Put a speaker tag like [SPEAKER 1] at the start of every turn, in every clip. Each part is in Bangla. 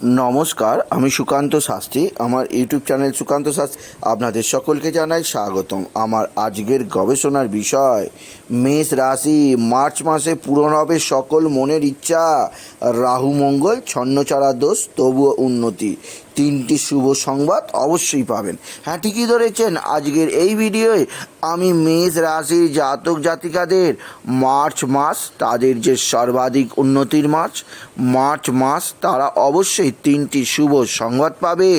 [SPEAKER 1] নমস্কার, আমি সুকান্ত শাস্ত্রী। আমার ইউটিউব চ্যানেল সুকান্ত শাস্ত্রী আপনাদের সকলকে জানাই স্বাগতম। আমার আজকের গবেষণার বিষয় মেষ রাশি। মার্চ মাসে পূরণ হবে সকল মনের ইচ্ছা। রাহু মঙ্গল ছন্নছাড়া দোষ, তবুও উন্নতি। তিনটি শুভ সংবাদ অবশ্যই পাবেন। হ্যাঁ, ঠিকই ধরেছেন। আজকের এই ভিডিওয়ে আমি মেষ রাশির জাতক জাতিকাদের মার্চ মাস, তাদের যে সর্বাধিক উন্নতির মার্চ মাস, তারা অবশ্যই তিনটি শুভ সংবাদ পাবে।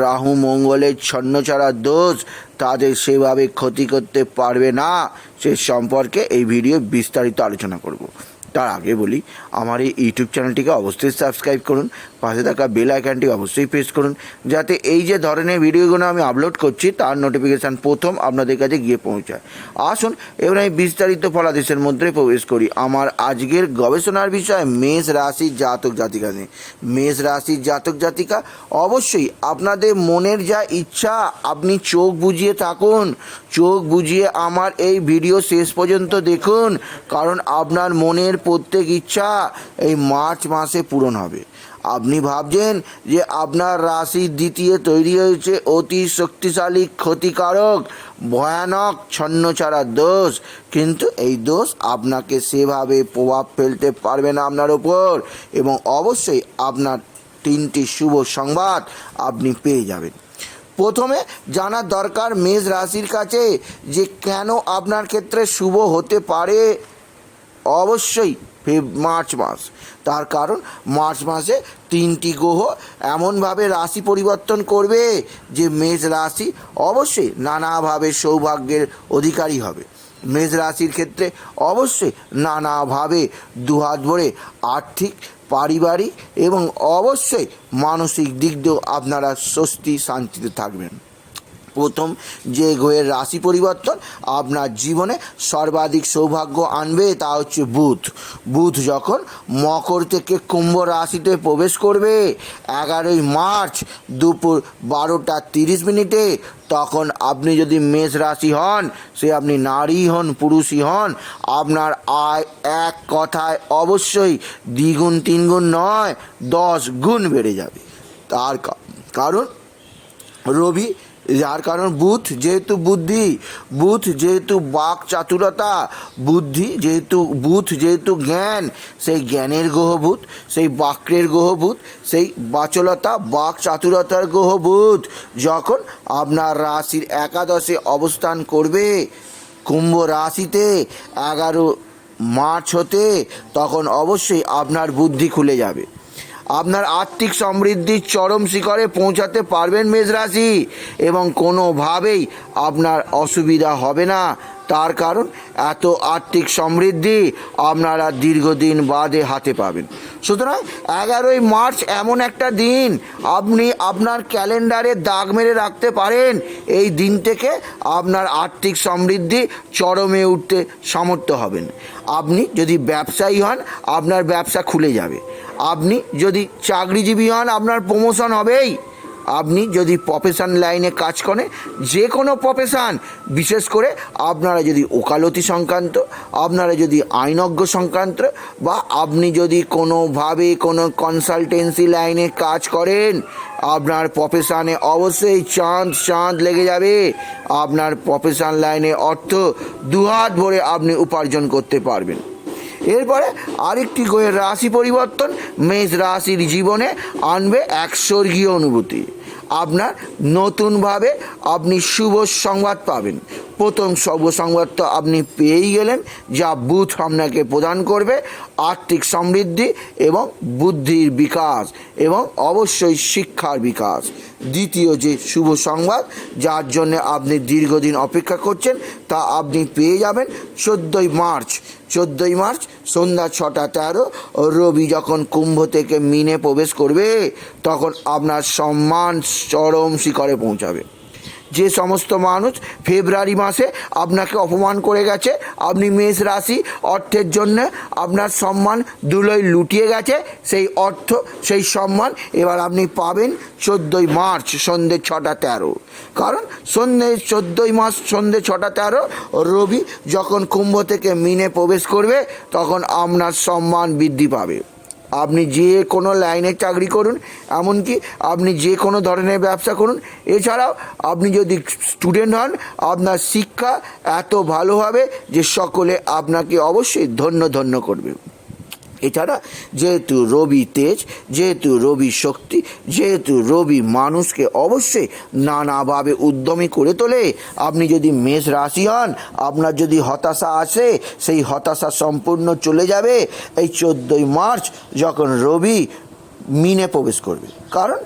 [SPEAKER 1] রাহু মঙ্গলের ছন্নছাড়া দোষ তাদের সেভাবে ক্ষতি করতে পারবে না, সে সম্পর্কে এই ভিডিও বিস্তারিত আলোচনা করব। তার আগে বলি, আমার এই ইউটিউব চ্যানেলটিকে অবশ্যই সাবস্ক্রাইব করুন, পাশে থাকা বেল আইকনটি অবশ্যই প্রেস করুন, যাতে এই যে ধরনের ভিডিওগুলো আমি আপলোড করছি তার নোটিফিকেশান প্রথম আপনাদের কাছে গিয়ে পৌঁছায়। আসুন এবার আমি বিস্তারিত ফলাদেশের মধ্যে প্রবেশ করি। আমার আজকের গবেষণার বিষয় মেষ রাশির জাতক জাতিকা নিয়ে। মেষ রাশির জাতক জাতিকা অবশ্যই আপনাদের মনের যা ইচ্ছা, আপনি চোখ বুজিয়ে থাকুন, চোখ বুজিয়ে আমার এই ভিডিও শেষ পর্যন্ত দেখুন, কারণ আপনার মনের প্রত্যেক ইচ্ছা এই মার্চ মাসে পূরণ হবে। আপনি ভাবছেন যে আপনার রাশির দ্বিতীয় তৈরি হয়েছে অতি শক্তিশালী, ক্ষতিকারক, ভয়ানক ছন্নছাড়া দোষ, কিন্তু এই দোষ আপনাকে সেভাবে প্রভাব ফেলতে পারবে না আপনার ওপর, এবং অবশ্যই আপনার তিনটি শুভ সংবাদ আপনি পেয়ে যাবেন। প্রথমে জানার দরকার মেষ রাশির কাছে যে কেন আপনার ক্ষেত্রে শুভ হতে পারে অবশ্যই মার্চ মাস। তার কারণ মার্চ মাসে তিনটি গ্রহ এমনভাবে রাশি পরিবর্তন করবে যে মেষ রাশি অবশ্যই নানাভাবে সৌভাগ্যের অধিকারী হবে। মেষ রাশির ক্ষেত্রে অবশ্যই নানাভাবে দুহাত ভরে আর্থিক, পারিবারিক এবং অবশ্যই মানসিক দিক দিয়েও আপনারা স্বস্তি শান্তিতে থাকবেন। প্রথম যে গ্রহের রাশি পরিবর্তন আপনার জীবনে সর্বাধিক সৌভাগ্য আনবে তা হচ্ছে বুধ। বুধ যখন মকর থেকে কুম্ভ রাশিতে প্রবেশ করবে 11ই মার্চ দুপুর 12:30, তখন আপনি যদি মেষ রাশি হন, সে আপনি নারী হন পুরুষই হন, আপনার আয় এক কথায় অবশ্যই দ্বিগুণ তিনগুণ নয় 10 গুণ বেড়ে যাবে। তার কারণ রবি, যার কারণ বুধ যেহেতু বুদ্ধি, বুধ যেহেতু বাক চাতুরতা, বুধ যেহেতু জ্ঞান, সেই জ্ঞানের গ্রহ বুধ, সেই বাক্যের গ্রহ বুধ, সেই বাচলতা বাক চাতুরতার গ্রহ বুধ যখন আপনার রাশির একাদশে অবস্থান করবে কুম্ভ রাশিতে 11 মার্চ হতে, তখন অবশ্যই আপনার বুদ্ধি খুলে যাবে। আপনার আর্থিক সমৃদ্ধির চরম শিখরে পৌঁছাতে পারবেন মেষ রাশি, এবং কোনোভাবেই আপনার অসুবিধা হবে না। তার কারণ এত আর্থিক সমৃদ্ধি আপনারা দীর্ঘদিন বাদে হাতে পাবেন। সুতরাং 11ই মার্চ এমন একটা দিন আপনি আপনার ক্যালেন্ডারে দাগ মেরে রাখতে পারেন। এই দিন থেকে আপনার আর্থিক সমৃদ্ধি চরমে উঠতে সমর্থ হবেন। আপনি যদি ব্যবসায়ী হন, আপনার ব্যবসা খুলে যাবে। আপনি যদি চাকরিজীবী হন, আপনার প্রমোশন হবেই। আপনি যদি প্রফেশন লাইনে কাজ করেন, যে কোনো প্রফেশন, বিশেষ করে আপনারা যদি ওকালতি সংক্রান্ত, আপনারা যদি আইনজ্ঞ সংক্রান্ত, বা আপনি যদি কোনোভাবে কোনো কনসালটেন্সি লাইনে কাজ করেন, আপনার প্রফেশনে অবশ্যই চাঁদ লেগে যাবে। আপনার প্রফেশন লাইনে অর্থ দুহাত ভরে আপনি উপার্জন করতে পারবেন। এরপরে আরেকটি গ্রহের রাশি পরিবর্তন মেষ রাশির জীবনে আনবে এক স্বর্গীয় অনুভূতি। আপনার নতুনভাবে আপনি শুভ সংবাদ পাবেন। প্রথম শুভ সংবাদ তো আপনি পেয়েই গেলেন, যা বুধ আপনাকে প্রদান করবে আর্থিক সমৃদ্ধি এবং বুদ্ধির বিকাশ এবং অবশ্যই শিক্ষার বিকাশ। দ্বিতীয় যে শুভ সংবাদ, যার জন্য আপনি দীর্ঘদিন অপেক্ষা করছেন, তা আপনি পেয়ে যাবেন 14ই মার্চ সন্ধ্যা 6:13 রবি যখন কুম্ভ থেকে মীনে প্রবেশ করবে, তখন আপনার সম্মান চরম শিখরে পৌঁছাবে। যে সমস্ত মানুষ ফেব্রুয়ারি মাসে আপনাকে অপমান করে গেছে, আপনি মেষ রাশি, অর্থের জন্য আপনার সম্মান ধুলোয় লুটিয়ে গেছে, সেই অর্থ সেই সম্মান এবার আপনি পাবেন 14ই মার্চ সন্ধ্যে 6:13। কারণ 14ই মার্চ সন্ধ্যে 6:13 রবি যখন কুম্ভ থেকে মীনে প্রবেশ করবে, তখন আপনার সম্মান বৃদ্ধি পাবে। আপনি যে কোনো লাইনের চাকরি করুন, এমনকি আপনি যে কোনো ধরনের ব্যবসা করুন, এছাড়াও আপনি যদি স্টুডেন্ট হন, আপনার শিক্ষা এত ভালো হবে যে সকলে আপনাকে অবশ্যই ধন্য ধন্য করবে। এছাড়া যেহেতু রবি তেজ, যেহেতু রবি শক্তি, যেহেতু রবি মানুষকে অবশ্যই নানাভাবে উদ্যমী করে তোলে, আপনি যদি মেষ রাশি হন, আপনার যদি হতাশা আসে, সেই হতাশা সম্পূর্ণ চলে যাবে এই 14ই মার্চ যখন রবি মিনে প্রবেশ করবে। কারণ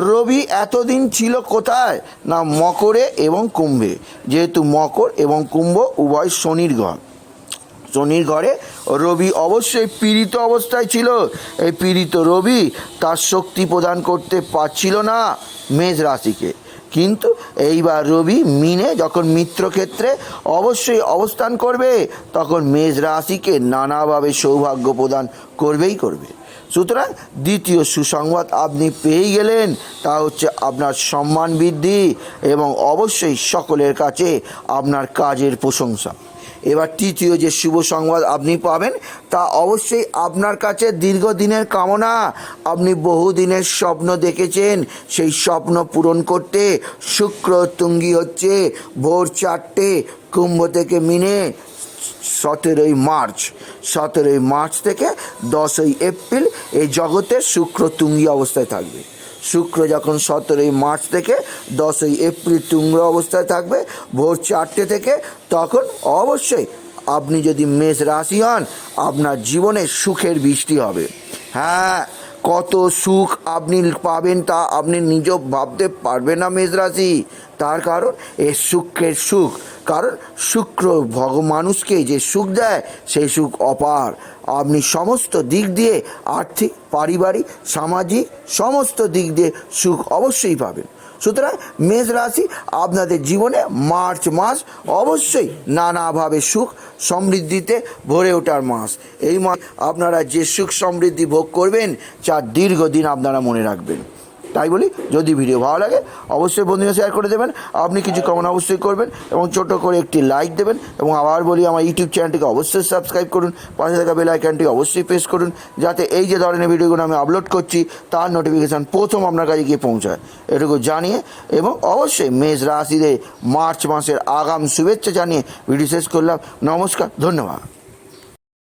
[SPEAKER 1] রবি এতদিন ছিল কোথায় না মকরে এবং কুম্ভে, যেহেতু মকর এবং কুম্ভ উভয় শনির ঘর, শনির ঘরে রবি অবশ্যই পীড়িত অবস্থায় ছিল। এই পীড়িত রবি তার শক্তি প্রদান করতে পারছিল না মেষ রাশিকে, কিন্তু এইবার রবি মিনে যখন মিত্রক্ষেত্রে অবশ্যই অবস্থান করবে, তখন মেষ রাশিকে নানাভাবে সৌভাগ্য প্রদান করবেই করবে। সুতরাং দ্বিতীয় সুসংবাদ আপনি পেয়ে গেলেন, তা হচ্ছে আপনার সম্মান বৃদ্ধি এবং অবশ্যই সকলের কাছে আপনার কাজের প্রশংসা। এবার তৃতীয় যে শুভ সংবাদ আপনি পাবেন, তা অবশ্যই আপনার কাছে দীর্ঘদিনের কামনা, আপনি বহুদিনের স্বপ্ন দেখেছেন, সেই স্বপ্ন পূরণ করতে শুক্র তুঙ্গি হচ্ছে ভোর 4টে কুম্ভ থেকে মিনে 17ই মার্চ থেকে 10ই এপ্রিল এই জগতে শুক্র তুঙ্গি অবস্থায় থাকবে। শুক্র যখন 17ই মার্চ থেকে 10ই এপ্রিল তুঙ্গ অবস্থায় থাকবে ভোর 4টে থেকে, তখন অবশ্যই আপনি যদি মেষ রাশি হন, আপনার জীবনে সুখের বৃষ্টি হবে। হ্যাঁ, কত সুখ আপনি পাবেন তা আপনি নিজেও ভাবতে পারবেন না মেষ রাশি। তার কারণ এই সুখের সুখ, কারণ শুক্র মানুষকে যে সুখ দেয় সেই সুখ অপার। আপনি সমস্ত দিক দিয়ে আর্থিক, পারিবারিক, সামাজিক সমস্ত দিক দিয়ে সুখ অবশ্যই পাবেন। সুতরাং মেষ রাশি আপনাদের জীবনে মার্চ মাস অবশ্যই নানাভাবে সুখ সমৃদ্ধিতে ভরে ওঠার মাস। এই মাস আপনারা যে সুখ সমৃদ্ধি ভোগ করবেন, যা দীর্ঘদিন আপনারা মনে রাখবেন। তাই বলি, যদি ভিডিও ভালো লাগে অবশ্যই বন্ধুরা শেয়ার করে দেবেন, আপনি কিছু কমেন্ট অবশ্যই করবেন এবং ছোটো করে একটি লাইক দেবেন। এবং আবার বলি, আমার ইউটিউব চ্যানেলটিকে অবশ্যই সাবস্ক্রাইব করুন, পাশে থাকা বেল আইকনটি অবশ্যই প্রেস করুন, যাতে এই যে ধরনের ভিডিওগুলো আমি আপলোড করছি তার নোটিফিকেশান প্রথম আপনার কাছে গিয়ে পৌঁছায়, এটুকু জানিয়ে এবং অবশ্যই মেষ রাশিতে মার্চ মাসের আগাম শুভেচ্ছা জানিয়ে ভিডিও শেষ করলাম। নমস্কার, ধন্যবাদ।